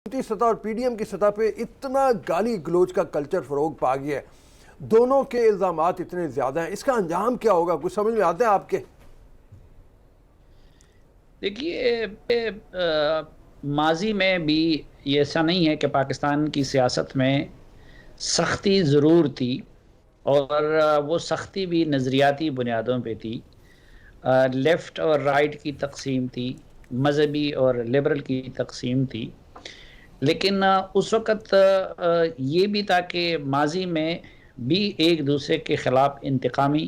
حکومتی سطح اور پی ڈی ایم کی سطح پہ اتنا گالی گلوچ کا کلچر فروغ پا گیا ہے، دونوں کے الزامات اتنے زیادہ ہیں، اس کا انجام کیا ہوگا؟ کچھ سمجھ میں آتا ہے آپ کے؟ دیکھیے، ماضی میں بھی یہ ایسا نہیں ہے کہ پاکستان کی سیاست میں سختی ضرور تھی، اور وہ سختی بھی نظریاتی بنیادوں پہ تھی۔ لیفٹ اور رائٹ کی تقسیم تھی، مذہبی اور لبرل کی تقسیم تھی، لیکن اس وقت یہ بھی تھا کہ ماضی میں بھی ایک دوسرے کے خلاف انتقامی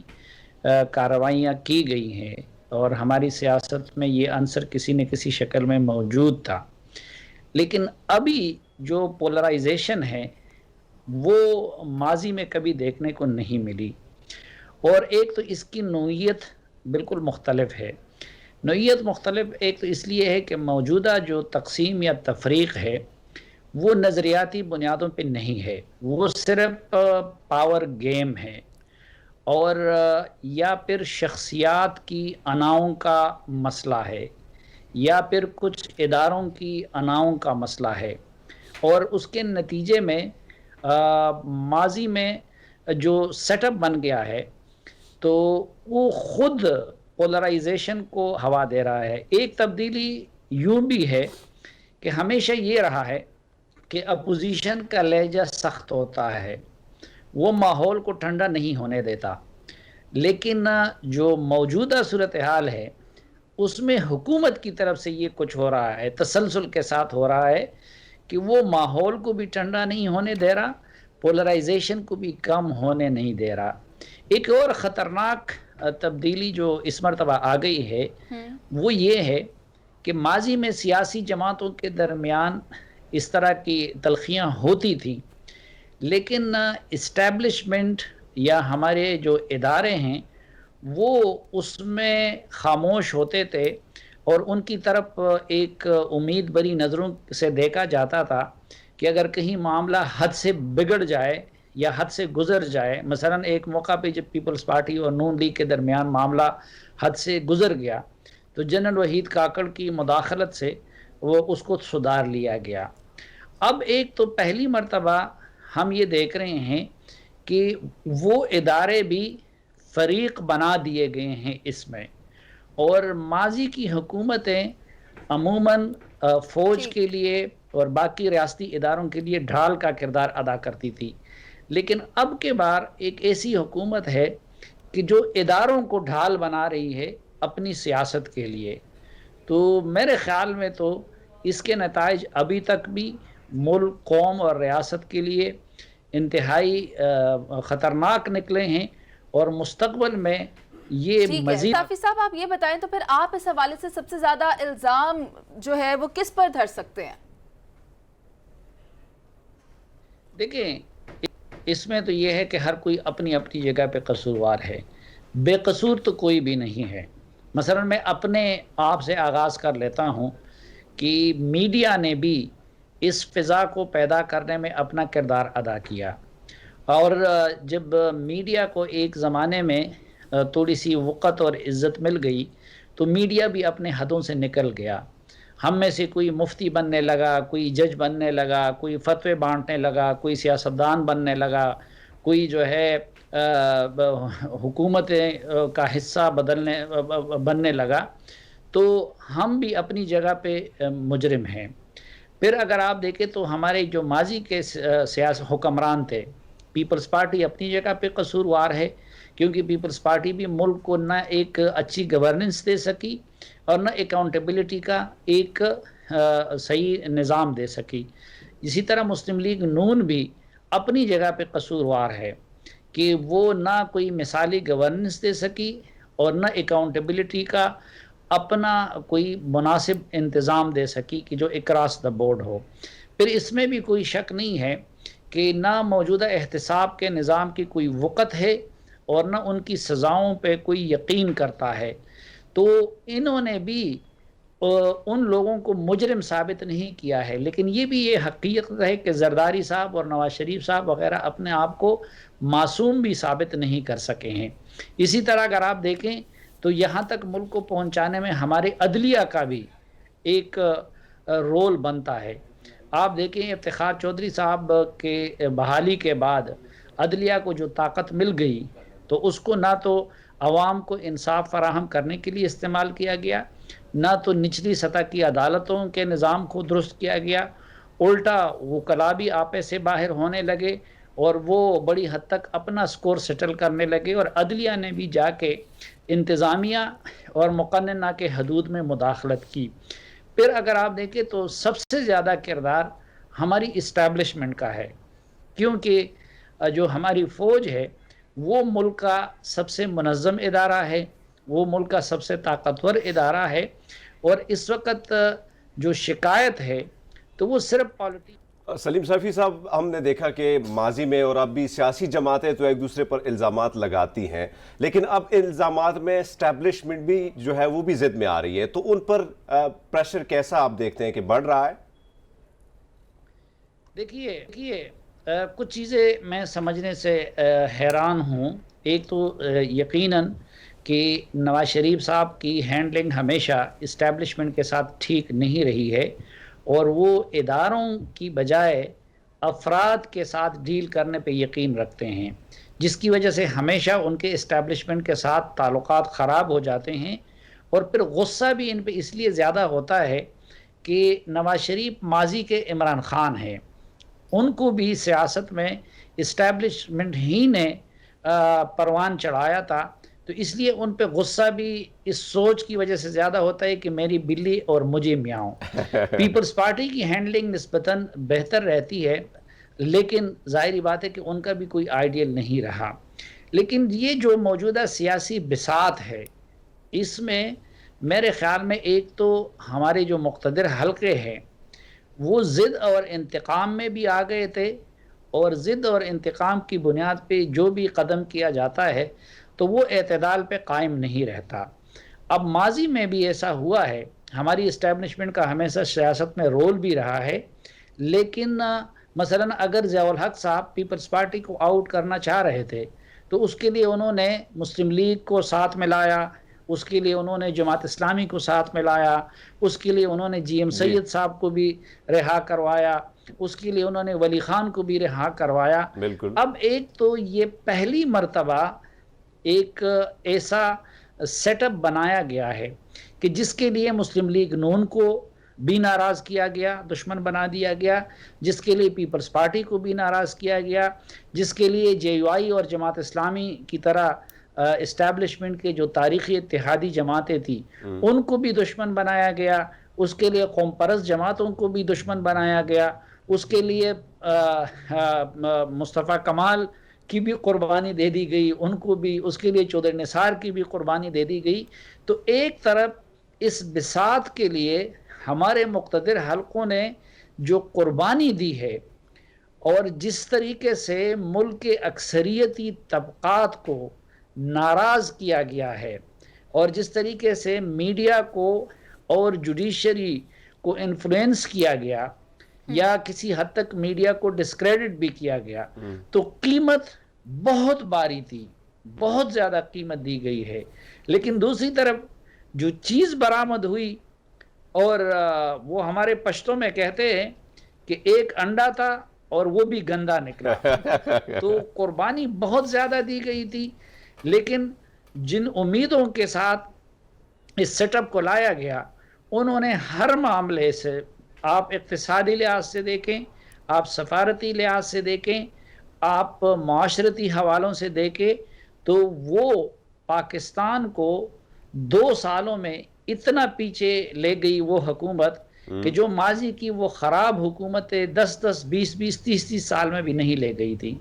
کارروائیاں کی گئی ہیں، اور ہماری سیاست میں یہ عنصر کسی نہ کسی شکل میں موجود تھا۔ لیکن ابھی جو پولرائزیشن ہے وہ ماضی میں کبھی دیکھنے کو نہیں ملی، اور ایک تو اس کی نوعیت بالکل مختلف ہے۔ نوعیت مختلف ایک تو اس لیے ہے کہ موجودہ جو تقسیم یا تفریق ہے وہ نظریاتی بنیادوں پہ نہیں ہے، وہ صرف پاور گیم ہے، اور یا پھر شخصیات کی اناؤں کا مسئلہ ہے، یا پھر کچھ اداروں کی اناؤں کا مسئلہ ہے، اور اس کے نتیجے میں ماضی میں جو سیٹ اپ بن گیا ہے تو وہ خود پولرائزیشن کو ہوا دے رہا ہے۔ ایک تبدیلی یوں بھی ہے کہ ہمیشہ یہ رہا ہے کہ اپوزیشن کا لہجہ سخت ہوتا ہے، وہ ماحول کو ٹھنڈا نہیں ہونے دیتا، لیکن جو موجودہ صورتحال ہے اس میں حکومت کی طرف سے یہ کچھ ہو رہا ہے، تسلسل کے ساتھ ہو رہا ہے کہ وہ ماحول کو بھی ٹھنڈا نہیں ہونے دے رہا، پولرائزیشن کو بھی کم ہونے نہیں دے رہا۔ ایک اور خطرناک تبدیلی جو اس مرتبہ آ گئی ہے وہ یہ ہے کہ ماضی میں سیاسی جماعتوں کے درمیان اس طرح کی تلخیاں ہوتی تھیں، لیکن اسٹیبلشمنٹ یا ہمارے جو ادارے ہیں وہ اس میں خاموش ہوتے تھے، اور ان کی طرف ایک امید بری نظروں سے دیکھا جاتا تھا کہ اگر کہیں معاملہ حد سے بگڑ جائے یا حد سے گزر جائے، مثلا ایک موقع پہ جب پیپلز پارٹی اور نون لیگ کے درمیان معاملہ حد سے گزر گیا تو جنرل وحید کاکڑ کی مداخلت سے وہ اس کو سدھار لیا گیا۔ اب ایک تو پہلی مرتبہ ہم یہ دیکھ رہے ہیں کہ وہ ادارے بھی فریق بنا دیے گئے ہیں اس میں، اور ماضی کی حکومتیں عموماً فوج کے لیے اور باقی ریاستی اداروں کے لیے ڈھال کا کردار ادا کرتی تھی، لیکن اب کے بار ایک ایسی حکومت ہے کہ جو اداروں کو ڈھال بنا رہی ہے اپنی سیاست کے لیے۔ تو میرے خیال میں تو اس کے نتائج ابھی تک بھی ملک، قوم اور ریاست کے لیے انتہائی خطرناک نکلے ہیں، اور مستقبل میں یہ ٹھیک ہے مزید صافی صاحب، آپ یہ بتائیں تو پھر آپ اس حوالے سے سب سے زیادہ الزام جو ہے وہ کس پر دھر سکتے ہیں؟ دیکھیں، اس میں تو یہ ہے کہ ہر کوئی اپنی اپنی جگہ پہ قصوروار ہے، بے قصور تو کوئی بھی نہیں ہے۔ مثلا میں اپنے آپ سے آغاز کر لیتا ہوں کہ میڈیا نے بھی اس فضا کو پیدا کرنے میں اپنا کردار ادا کیا، اور جب میڈیا کو ایک زمانے میں تھوڑی سی وقت اور عزت مل گئی تو میڈیا بھی اپنے حدوں سے نکل گیا۔ ہم میں سے کوئی مفتی بننے لگا، کوئی جج بننے لگا، کوئی فتوے بانٹنے لگا، کوئی سیاستدان بننے لگا، کوئی جو ہے حکومت کا حصہ بننے لگا، تو ہم بھی اپنی جگہ پہ مجرم ہیں۔ پھر اگر آپ دیکھیں تو ہمارے جو ماضی کے حکمران تھے، پیپلز پارٹی اپنی جگہ پہ قصوروار ہے، کیونکہ پیپلز پارٹی بھی ملک کو نہ ایک اچھی گورننس دے سکی اور نہ اکاؤنٹیبلٹی کا ایک صحیح نظام دے سکی۔ اسی طرح مسلم لیگ نون بھی اپنی جگہ پہ قصوروار ہے کہ وہ نہ کوئی مثالی گورننس دے سکی اور نہ اکاؤنٹیبلٹی کا اپنا کوئی مناسب انتظام دے سکی کہ جو اکراس دا بورڈ ہو۔ پھر اس میں بھی کوئی شک نہیں ہے کہ نہ موجودہ احتساب کے نظام کی کوئی وقت ہے اور نہ ان کی سزاؤں پہ کوئی یقین کرتا ہے۔ تو انہوں نے بھی ان لوگوں کو مجرم ثابت نہیں کیا ہے، لیکن یہ بھی یہ حقیقت ہے کہ زرداری صاحب اور نواز شریف صاحب وغیرہ اپنے آپ کو معصوم بھی ثابت نہیں کر سکے ہیں۔ اسی طرح اگر آپ دیکھیں تو یہاں تک ملک کو پہنچانے میں ہمارے عدلیہ کا بھی ایک رول بنتا ہے۔ آپ دیکھیں افتخار چودھری صاحب کے بحالی کے بعد عدلیہ کو جو طاقت مل گئی تو اس کو نہ تو عوام کو انصاف فراہم کرنے کے لیے استعمال کیا گیا، نہ تو نچلی سطح کی عدالتوں کے نظام کو درست کیا گیا، الٹا وکلا بھی آپے سے باہر ہونے لگے اور وہ بڑی حد تک اپنا سکور سیٹل کرنے لگے، اور عدلیہ نے بھی جا کے انتظامیہ اور مقننہ کے حدود میں مداخلت کی۔ پھر اگر آپ دیکھیں تو سب سے زیادہ کردار ہماری اسٹیبلشمنٹ کا ہے، کیونکہ جو ہماری فوج ہے وہ ملک کا سب سے منظم ادارہ ہے، وہ ملک کا سب سے طاقتور ادارہ ہے، اور اس وقت جو شکایت ہے تو وہ صرف پالیٹی۔ سلیم صیفی صاحب، ہم نے دیکھا کہ ماضی میں اور اب بھی سیاسی جماعتیں تو ایک دوسرے پر الزامات لگاتی ہیں، لیکن اب الزامات میں اسٹیبلشمنٹ بھی جو ہے وہ بھی ضد میں آ رہی ہے، تو ان پر پریشر کیسا آپ دیکھتے ہیں کہ بڑھ رہا ہے؟ دیکھیے کچھ چیزیں میں سمجھنے سے حیران ہوں۔ ایک تو یقیناً کہ نواز شریف صاحب کی ہینڈلنگ ہمیشہ اسٹیبلشمنٹ کے ساتھ ٹھیک نہیں رہی ہے، اور وہ اداروں کی بجائے افراد کے ساتھ ڈیل کرنے پہ یقین رکھتے ہیں، جس کی وجہ سے ہمیشہ ان کے اسٹیبلشمنٹ کے ساتھ تعلقات خراب ہو جاتے ہیں، اور پھر غصہ بھی ان پہ اس لیے زیادہ ہوتا ہے کہ نواز شریف ماضی کے عمران خان ہیں، ان کو بھی سیاست میں اسٹیبلشمنٹ ہی نے پروان چڑھایا تھا، تو اس لیے ان پہ غصہ بھی اس سوچ کی وجہ سے زیادہ ہوتا ہے کہ میری بلی اور مجھے میاؤں۔ پیپلز پارٹی کی ہینڈلنگ نسبتاً بہتر رہتی ہے، لیکن ظاہری بات ہے کہ ان کا بھی کوئی آئیڈیل نہیں رہا۔ لیکن یہ جو موجودہ سیاسی بساط ہے، اس میں میرے خیال میں ایک تو ہمارے جو مقتدر حلقے ہیں وہ ضد اور انتقام میں بھی آ گئے تھے، اور ضد اور انتقام کی بنیاد پہ جو بھی قدم کیا جاتا ہے تو وہ اعتدال پہ قائم نہیں رہتا۔ اب ماضی میں بھی ایسا ہوا ہے، ہماری اسٹیبلشمنٹ کا ہمیشہ سیاست میں رول بھی رہا ہے، لیکن مثلا اگر ضیاء الحق صاحب پیپلز پارٹی کو آؤٹ کرنا چاہ رہے تھے تو اس کے لیے انہوں نے مسلم لیگ کو ساتھ میں لایا، اس کے لیے انہوں نے جماعت اسلامی کو ساتھ میں لایا، اس کے لیے انہوں نے جی ایم سید صاحب کو بھی رہا کروایا، اس کے لیے انہوں نے ولی خان کو بھی رہا کروایا۔ بالکل۔ اب ایک تو یہ پہلی مرتبہ ایک ایسا سیٹ اپ بنایا گیا ہے کہ جس کے لیے مسلم لیگ نون کو بھی ناراض کیا گیا، دشمن بنا دیا گیا، جس کے لیے پیپلز پارٹی کو بھی ناراض کیا گیا، جس کے لیے جے یو آئی اور جماعت اسلامی کی طرح اسٹیبلشمنٹ کے جو تاریخی اتحادی جماعتیں تھیں ان کو بھی دشمن بنایا گیا، اس کے لیے قوم پرست جماعتوں کو بھی دشمن بنایا گیا، اس کے لیے مصطفیٰ کمال کی بھی قربانی دے دی گئی، ان کو بھی، اس کے لیے چودھری نثار کی بھی قربانی دے دی گئی۔ تو ایک طرف اس بساط کے لیے ہمارے مقتدر حلقوں نے جو قربانی دی ہے، اور جس طریقے سے ملک کے اکثریتی طبقات کو ناراض کیا گیا ہے، اور جس طریقے سے میڈیا کو اور جوڈیشری کو انفلوئنس کیا گیا، یا کسی حد تک میڈیا کو ڈسکریڈٹ بھی کیا گیا، تو قیمت بہت باری تھی، بہت زیادہ قیمت دی گئی ہے۔ لیکن دوسری طرف جو چیز برآمد ہوئی، اور وہ ہمارے پشتوں میں کہتے ہیں کہ ایک انڈا تھا اور وہ بھی گندا نکلا، تو قربانی بہت زیادہ دی گئی تھی، لیکن جن امیدوں کے ساتھ اس سیٹ اپ کو لایا گیا، انہوں نے ہر معاملے سے، آپ اقتصادی لحاظ سے دیکھیں، آپ سفارتی لحاظ سے دیکھیں، آپ معاشرتی حوالوں سے دیکھیں، تو وہ پاکستان کو 2 سالوں میں اتنا پیچھے لے گئی وہ حکومت کہ جو ماضی کی وہ خراب حکومتیں 10-10 20-20 30-30 سال میں بھی نہیں لے گئی تھی۔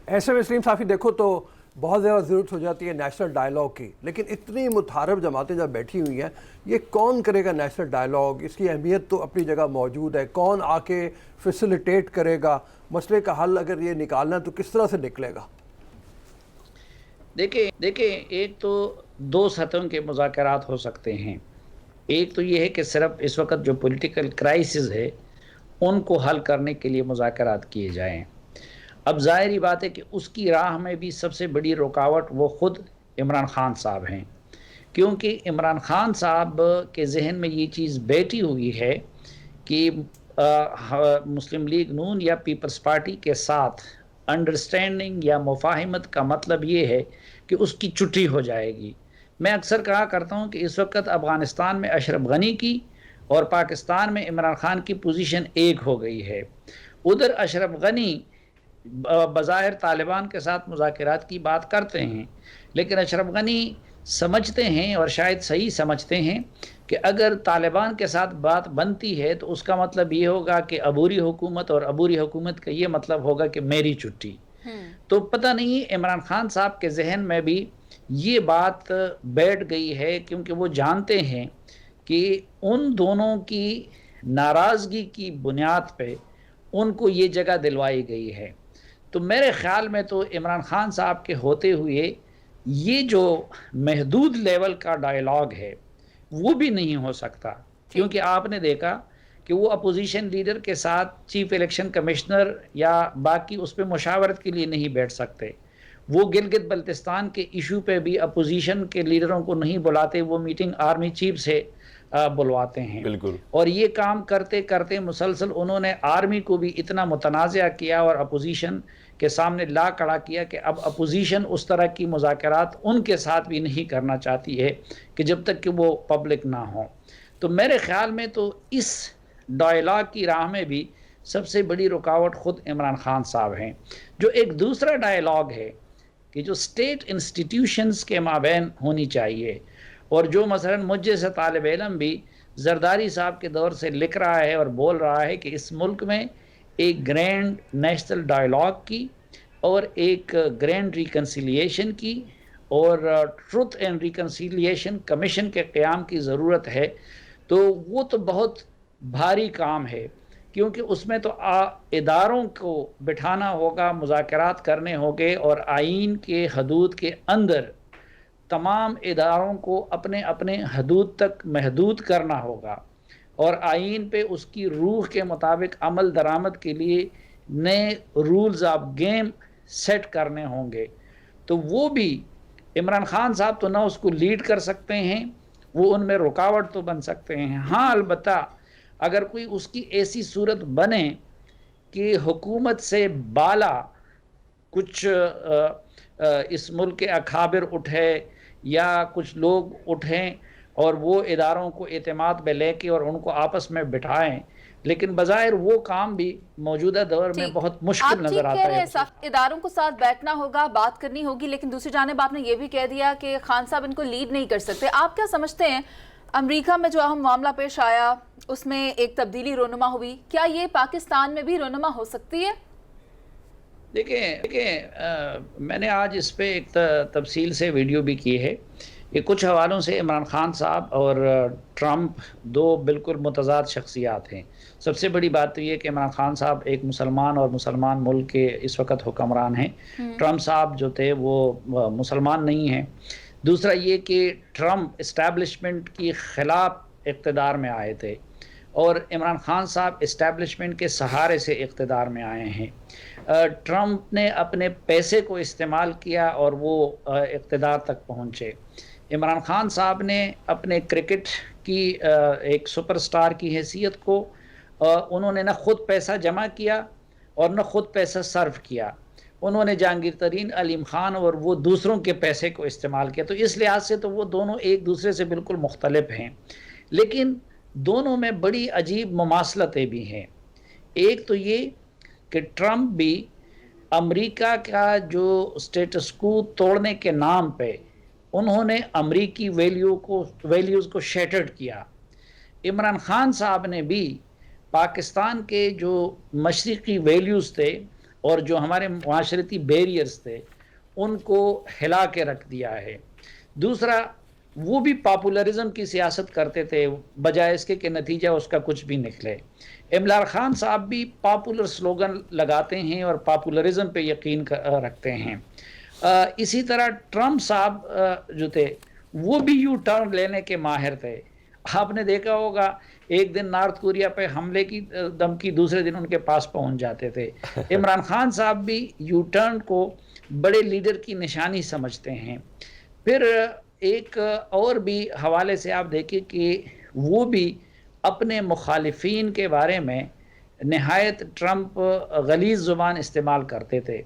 ایسے میں سلیم صافی دیکھو تو بہت زیادہ ضرورت ہو جاتی ہے نیشنل ڈائلاگ کی، لیکن اتنی متحارب جماعتیں جب بیٹھی ہوئی ہیں، یہ کون کرے گا نیشنل ڈائلاگ؟ اس کی اہمیت تو اپنی جگہ موجود ہے، کون آ کے فیسیلیٹیٹ کرے گا؟ مسئلے کا حل اگر یہ نکالنا ہے تو کس طرح سے نکلے گا؟ دیکھیں ایک تو 2 سطحوں کے مذاکرات ہو سکتے ہیں۔ ایک تو یہ ہے کہ صرف اس وقت جو پولیٹیکل کرائسس ہے ان کو حل کرنے کے لیے مذاکرات کیے جائیں۔ اب ظاہری بات ہے کہ اس کی راہ میں بھی سب سے بڑی رکاوٹ وہ خود عمران خان صاحب ہیں، کیونکہ عمران خان صاحب کے ذہن میں یہ چیز بیٹھی ہوئی ہے کہ مسلم لیگ نون یا پیپلز پارٹی کے ساتھ انڈرسٹینڈنگ یا مفاہمت کا مطلب یہ ہے کہ اس کی چھٹی ہو جائے گی. میں اکثر کہا کرتا ہوں کہ اس وقت افغانستان میں اشرف غنی کی اور پاکستان میں عمران خان کی پوزیشن ایک ہو گئی ہے. ادھر اشرف غنی بظاہر طالبان کے ساتھ مذاکرات کی بات کرتے ہیں، لیکن اشرف غنی سمجھتے ہیں اور شاید صحیح سمجھتے ہیں کہ اگر طالبان کے ساتھ بات بنتی ہے تو اس کا مطلب یہ ہوگا کہ عبوری حکومت، اور عبوری حکومت کا یہ مطلب ہوگا کہ میری چھٹی. تو پتہ نہیں عمران خان صاحب کے ذہن میں بھی یہ بات بیٹھ گئی ہے، کیونکہ وہ جانتے ہیں کہ ان دونوں کی ناراضگی کی بنیاد پہ ان کو یہ جگہ دلوائی گئی ہے. تو میرے خیال میں تو عمران خان صاحب کے ہوتے ہوئے یہ جو محدود لیول کا ڈائیلاگ ہے وہ بھی نہیں ہو سکتا، کیونکہ آپ نے دیکھا کہ وہ اپوزیشن لیڈر کے ساتھ چیف الیکشن کمشنر یا باقی اس پہ مشاورت کے لیے نہیں بیٹھ سکتے. وہ گلگت بلتستان کے ایشو پہ بھی اپوزیشن کے لیڈروں کو نہیں بلاتے، وہ میٹنگ آرمی چیف سے بلواتے ہیں. بالکل. اور یہ کام کرتے کرتے مسلسل انہوں نے آرمی کو بھی اتنا متنازع کیا اور اپوزیشن کے سامنے لا کھڑا کیا کہ اب اپوزیشن اس طرح کی مذاکرات ان کے ساتھ بھی نہیں کرنا چاہتی ہے کہ جب تک کہ وہ پبلک نہ ہوں. تو میرے خیال میں تو اس ڈائیلاگ کی راہ میں بھی سب سے بڑی رکاوٹ خود عمران خان صاحب ہیں. جو ایک دوسرا ڈائیلاگ ہے کہ جو اسٹیٹ انسٹیٹیوشنز کے مابین ہونی چاہیے، اور جو مثلا مجھ جیسے طالب علم بھی زرداری صاحب کے دور سے لکھ رہا ہے اور بول رہا ہے کہ اس ملک میں ایک گرینڈ نیشنل ڈائیلاگ کی اور ایک گرینڈ ریکنسیلیشن کی اور ٹروتھ اینڈ ریکنسیلیشن کمیشن کے قیام کی ضرورت ہے. تو وہ تو بہت بھاری کام ہے، کیونکہ اس میں تو اداروں کو بٹھانا ہوگا، مذاکرات کرنے ہوں گے، اور آئین کے حدود کے اندر تمام اداروں کو اپنے اپنے حدود تک محدود کرنا ہوگا، اور آئین پہ اس کی روح کے مطابق عمل درآمد کے لیے نئے رولز آف گیم سیٹ کرنے ہوں گے. تو وہ بھی عمران خان صاحب تو نہ اس کو لیڈ کر سکتے ہیں، وہ ان میں رکاوٹ تو بن سکتے ہیں. ہاں البتہ اگر کوئی اس کی ایسی صورت بنے کہ حکومت سے بالا کچھ اس ملک کے اکابر اٹھے یا کچھ لوگ اٹھیں اور وہ اداروں کو اعتماد میں لے کے اور ان کو آپس میں بٹھائیں، لیکن بظاہر وہ کام بھی موجودہ دور میں بہت مشکل نظر آتا ہے. اداروں کو ساتھ بیٹھنا ہوگا، بات کرنی ہوگی، لیکن دوسری جانب آپ نے یہ بھی کہہ دیا کہ خان صاحب ان کو لیڈ نہیں کر سکتے. آپ کیا سمجھتے ہیں امریکہ میں جو اہم معاملہ پیش آیا اس میں ایک تبدیلی رونما ہوئی، کیا یہ پاکستان میں بھی رونما ہو سکتی ہے؟ دیکھیں میں نے آج اس پہ ایک تفصیل سے ویڈیو بھی کی ہے. یہ کچھ حوالوں سے عمران خان صاحب اور ٹرمپ دو بالکل متضاد شخصیات ہیں. سب سے بڑی بات تو یہ کہ عمران خان صاحب ایک مسلمان اور مسلمان ملک کے اس وقت حکمران ہیں. ٹرمپ صاحب جو تھے وہ مسلمان نہیں ہیں. دوسرا یہ کہ ٹرمپ اسٹیبلشمنٹ کی خلاف اقتدار میں آئے تھے اور عمران خان صاحب اسٹیبلشمنٹ کے سہارے سے اقتدار میں آئے ہیں. ٹرمپ نے اپنے پیسے کو استعمال کیا اور وہ اقتدار تک پہنچے. عمران خان صاحب نے اپنے کرکٹ کی ایک سپر سٹار کی حیثیت کو انہوں نے نہ خود پیسہ جمع کیا اور نہ خود پیسہ صرف کیا. انہوں نے جہانگیر ترین، علیم خان اور وہ دوسروں کے پیسے کو استعمال کیا. تو اس لحاظ سے تو وہ دونوں ایک دوسرے سے بالکل مختلف ہیں، لیکن دونوں میں بڑی عجیب مماثلتیں بھی ہیں. ایک تو یہ کہ ٹرمپ بھی امریکہ کا جو اسٹیٹس کو توڑنے کے نام پہ انہوں نے امریکی ویلیوز کو شیٹرڈ کیا. عمران خان صاحب نے بھی پاکستان کے جو مشرقی ویلیوز تھے اور جو ہمارے معاشرتی بیریئرز تھے ان کو ہلا کے رکھ دیا ہے. دوسرا وہ بھی پاپولرزم کی سیاست کرتے تھے بجائے اس کے کہ نتیجہ اس کا کچھ بھی نکلے. عمران خان صاحب بھی پاپولر سلوگن لگاتے ہیں اور پاپولرزم پہ یقین رکھتے ہیں. اسی طرح ٹرمپ صاحب جو تھے وہ بھی یو ٹرن لینے کے ماہر تھے. آپ نے دیکھا ہوگا ایک دن نارتھ کوریا پہ حملے کی دھمکی، دوسرے دن ان کے پاس پہنچ جاتے تھے. عمران خان صاحب بھی یو ٹرن کو بڑے لیڈر کی نشانی سمجھتے ہیں. پھر ایک اور بھی حوالے سے آپ دیکھیں کہ وہ بھی اپنے مخالفین کے بارے میں نہایت ٹرمپ غلیظ زبان استعمال کرتے تھے.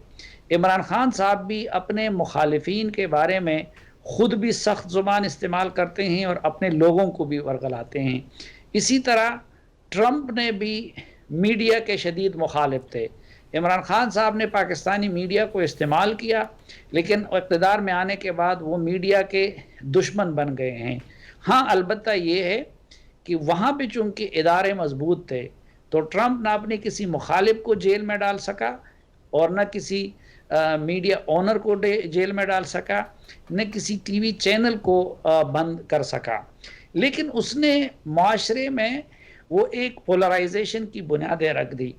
عمران خان صاحب بھی اپنے مخالفین کے بارے میں خود بھی سخت زبان استعمال کرتے ہیں اور اپنے لوگوں کو بھی ورگلاتے ہیں. اسی طرح ٹرمپ نے بھی میڈیا کے شدید مخالف تھے. عمران خان صاحب نے پاکستانی میڈیا کو استعمال کیا لیکن اقتدار میں آنے کے بعد وہ میڈیا کے دشمن بن گئے ہیں. ہاں البتہ یہ ہے کہ وہاں پہ چونکہ ادارے مضبوط تھے تو ٹرمپ نہ اپنے کسی مخالف کو جیل میں ڈال سکا اور نہ کسی میڈیا اونر کو جیل میں ڈال سکا، نہ کسی ٹی وی چینل کو بند کر سکا. لیکن اس نے معاشرے میں وہ ایک پولرائزیشن کی بنیادیں رکھ دی.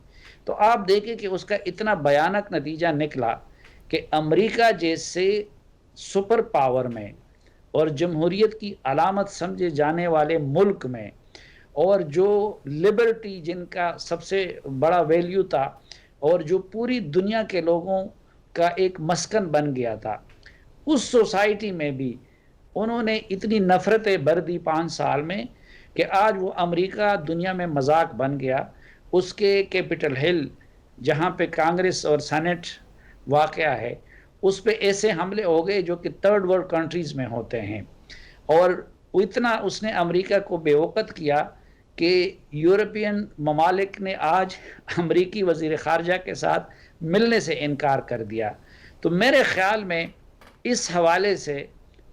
تو آپ دیکھیں کہ اس کا اتنا بھیانک نتیجہ نکلا کہ امریکہ جیسے سپر پاور میں اور جمہوریت کی علامت سمجھے جانے والے ملک میں، اور جو لبرٹی جن کا سب سے بڑا ویلیو تھا اور جو پوری دنیا کے لوگوں کا ایک مسکن بن گیا تھا، اس سوسائٹی میں بھی انہوں نے اتنی نفرتیں بر دی 5 سال میں کہ آج وہ امریکہ دنیا میں مذاق بن گیا. اس کے کیپٹل ہل جہاں پہ کانگریس اور سینٹ واقع ہے، اس پہ ایسے حملے ہو گئے جو کہ 3rd ورلڈ کنٹریز میں ہوتے ہیں. اور اتنا اس نے امریکہ کو بے وقت کیا کہ یورپین ممالک نے آج امریکی وزیر خارجہ کے ساتھ ملنے سے انکار کر دیا. تو میرے خیال میں اس حوالے سے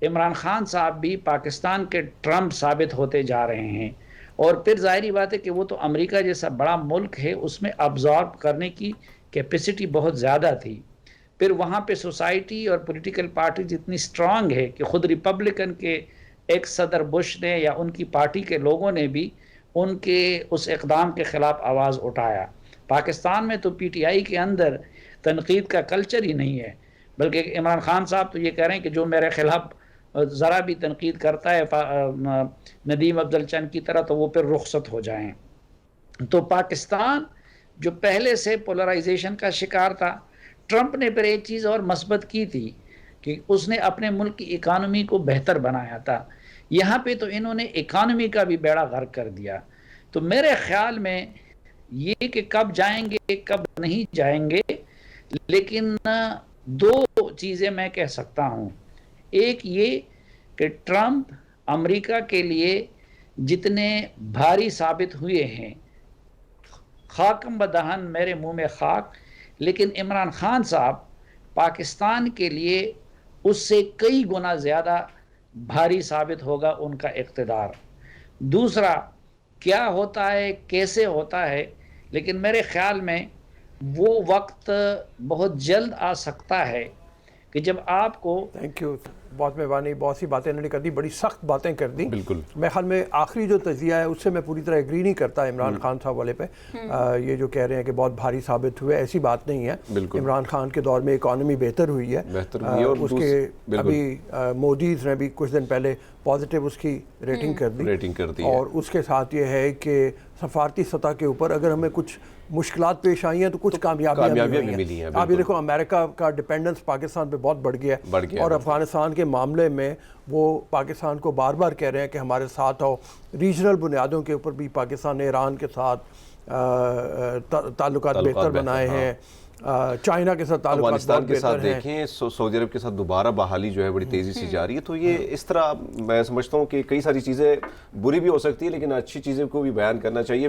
عمران خان صاحب بھی پاکستان کے ٹرمپ ثابت ہوتے جا رہے ہیں. اور پھر ظاہری بات ہے کہ وہ تو امریکہ جیسا بڑا ملک ہے، اس میں ابزارب کرنے کی کیپیسٹی بہت زیادہ تھی. پھر وہاں پہ سوسائٹی اور پولیٹیکل پارٹیز اتنی سٹرانگ ہے کہ خود ریپبلکن کے ایکس صدر بش نے یا ان کی پارٹی کے لوگوں نے بھی ان کے اس اقدام کے خلاف آواز اٹھایا. پاکستان میں تو پی ٹی آئی کے اندر تنقید کا کلچر ہی نہیں ہے، بلکہ عمران خان صاحب تو یہ کہہ رہے ہیں کہ جو میرے خلاف ذرا بھی تنقید کرتا ہے ندیم افضل چند کی طرح تو وہ پھر رخصت ہو جائیں. تو پاکستان جو پہلے سے پولرائزیشن کا شکار تھا، ٹرمپ نے پھر ایک چیز اور مثبت کی تھی کہ اس نے اپنے ملک کی اکانومی کو بہتر بنایا تھا. یہاں پہ تو انہوں نے اکانومی کا بھی بیڑا غرق کر دیا. تو میرے خیال میں یہ کہ کب جائیں گے کب نہیں جائیں گے، لیکن 2 چیزیں میں کہہ سکتا ہوں. ایک یہ کہ ٹرمپ امریکہ کے لیے جتنے بھاری ثابت ہوئے ہیں، خاکم بدہن میرے منہ میں خاک، لیکن عمران خان صاحب پاکستان کے لیے اس سے کئی گنا زیادہ بھاری ثابت ہوگا ان کا اقتدار. دوسرا کیا ہوتا ہے کیسے ہوتا ہے، لیکن میرے خیال میں وہ وقت بہت جلد آ سکتا ہے کہ جب آپ کو تھینک یو. بہت مہربانی. بہت سی باتیں انہوں نے کر دی، بڑی سخت باتیں کر دی. بالکل. میں خیال میں آخری جو تجزیہ ہے اس سے میں پوری طرح ایگری نہیں کرتا عمران خان صاحب والے پہ. یہ جو کہہ رہے ہیں کہ بہت بھاری ثابت ہوئے، ایسی بات نہیں ہے. عمران خان کے دور میں اکانومی بہتر ہوئی ہے. اس کے ابھی مودیز نے بھی کچھ دن پہلے پازیٹیو اس کی ریٹنگ کر دی. اور اس کے ساتھ یہ ہے کہ سفارتی سطح کے اوپر اگر ہمیں کچھ مشکلات پیش آئی ہیں تو کچھ کامیابیاں بھی ملی ہیں. آپ یہ دیکھو امریکہ کا ڈپینڈنس پاکستان پہ بہت بڑھ گیا ہے، اور افغانستان کے معاملے میں وہ پاکستان کو بار بار کہہ رہے ہیں کہ ہمارے ساتھ آؤ. ریجنل بنیادوں کے اوپر بھی پاکستان نے ایران کے ساتھ تعلقات بہتر بنائے ہیں، چائنا کے ساتھ تعلقات افغانستان کے ساتھ دیکھیں، سعودی عرب کے ساتھ دوبارہ بحالی جو ہے بڑی تیزی سے جاری ہے. تو یہ اس طرح میں سمجھتا ہوں کہ کئی ساری چیزیں بری بھی ہو سکتی ہیں لیکن اچھی چیزیں کو بھی بیان کرنا چاہیے.